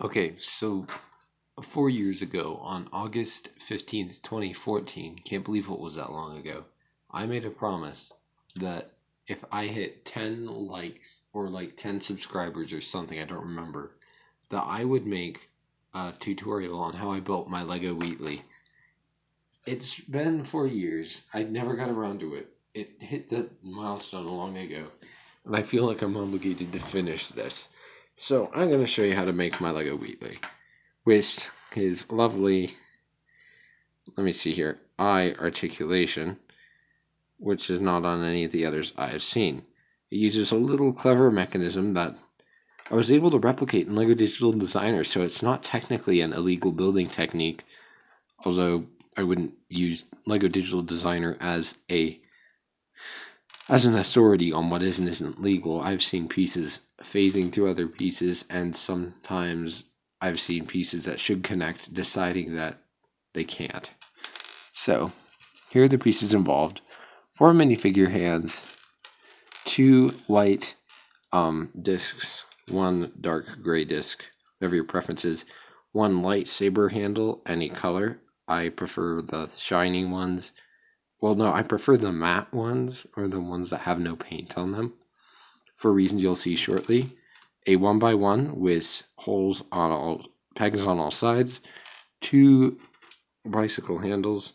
Okay, so 4 years ago, on August 15th, 2014, can't believe it was that long ago, I made a promise that if I hit 10 likes or like 10 subscribers or something, I don't remember, that I would make a tutorial on how I built my Lego Wheatley. It's been 4 years. I never got around to it. It hit the milestone long ago, and I feel like I'm obligated to finish this. So I'm going to show you how to make my Lego Wheatley, which is lovely, let me see here, eye articulation, which is not on any of the others I have seen. It uses a little clever mechanism that I was able to replicate in LEGO Digital Designer, so it's not technically an illegal building technique, although I wouldn't use LEGO Digital Designer as an authority on what is and isn't legal. I've seen pieces phasing through other pieces, and sometimes I've seen pieces that should connect deciding that they can't. So, here are the pieces involved. 4 minifigure hands, 2 white discs, 1 dark gray disc, whatever your preference is, 1 lightsaber handle, any color. I prefer the shiny ones. Well, no, I prefer the matte ones, or the ones that have no paint on them, for reasons you'll see shortly. A 1x1 with holes on all, pegs on all sides, 2 bicycle handles,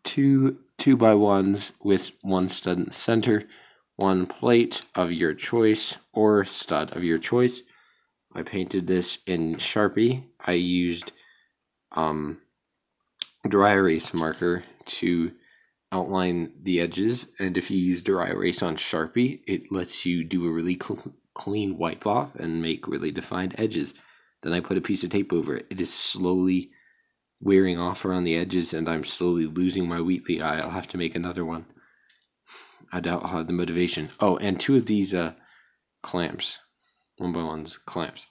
2 2x1s with 1 stud in the center, 1 plate of your choice, or stud of your choice. I painted this in Sharpie. I used dry erase marker to outline the edges, and if you use dry erase on Sharpie, it lets you do a really clean wipe off and make really defined edges. Then I put a piece of tape over it. It is slowly wearing off around the edges, and I'm slowly losing my Wheatley eye. I'll have to make another one. I doubt I'll have the motivation. Oh, and 2 of these clamps, 1x1s clamps.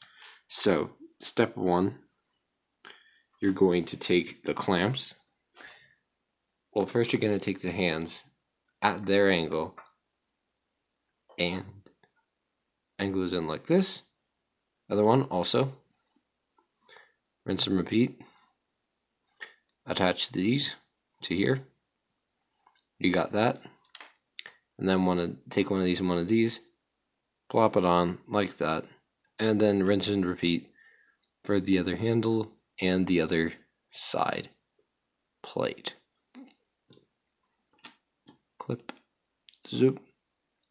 So step 1, you're going to take the clamps. Well, first you're going to take the hands at their angle and angle it in like this. Other one also. Rinse and repeat. Attach these to here. You got that. And then take one of these and one of these. Plop it on like that. And then rinse and repeat for the other handle and the other side plate. Clip, zoop.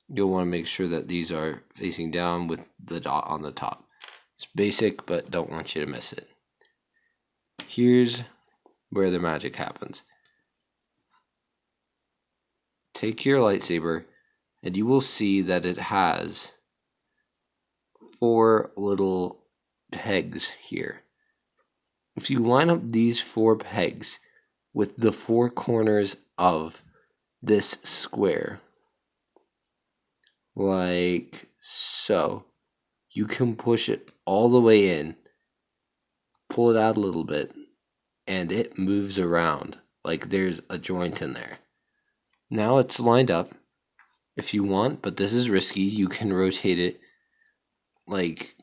You'll want to make sure that these are facing down with the dot on the top. It's basic, but don't want you to miss it. Here's where the magic happens. Take your lightsaber, and you will see that it has 4 little pegs here. If you line up these 4 pegs with the 4 corners of this square, like so, you can push it all the way in, pull it out a little bit, and it moves around like there's a joint in there. Now it's lined up. If you want, but this is risky, you can rotate it like,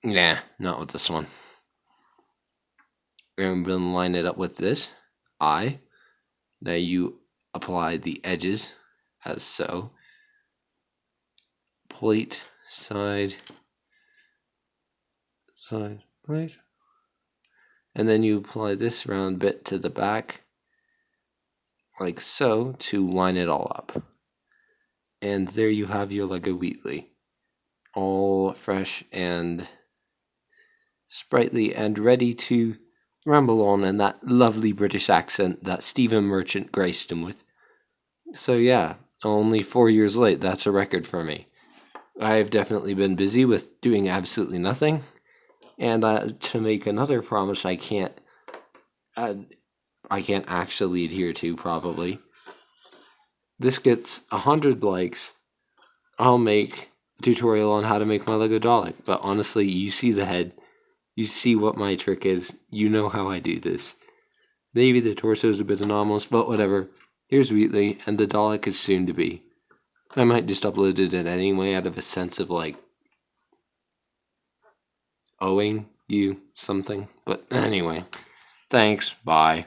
nah, not with this one. I'm going to line it up with this eye. Now you apply the edges as so. Plate, side, plate. And then you apply this round bit to the back, like so, to line it all up. And there you have your Lego Wheatley, all fresh and sprightly and ready to ramble on in that lovely British accent that Stephen Merchant graced him with. So yeah, only 4 years late, that's a record for me. I've definitely been busy with doing absolutely nothing, and to make another promise I can't actually adhere to, probably. This gets 100 likes, I'll make a tutorial on how to make my Lego Dalek. But honestly, you see the head, you see what my trick is, you know how I do this. Maybe the torso is a bit anomalous, but whatever. Here's Wheatley, and the Dalek is soon to be. I might just upload it in anyway out of a sense of like owing you something. But anyway, thanks. Bye.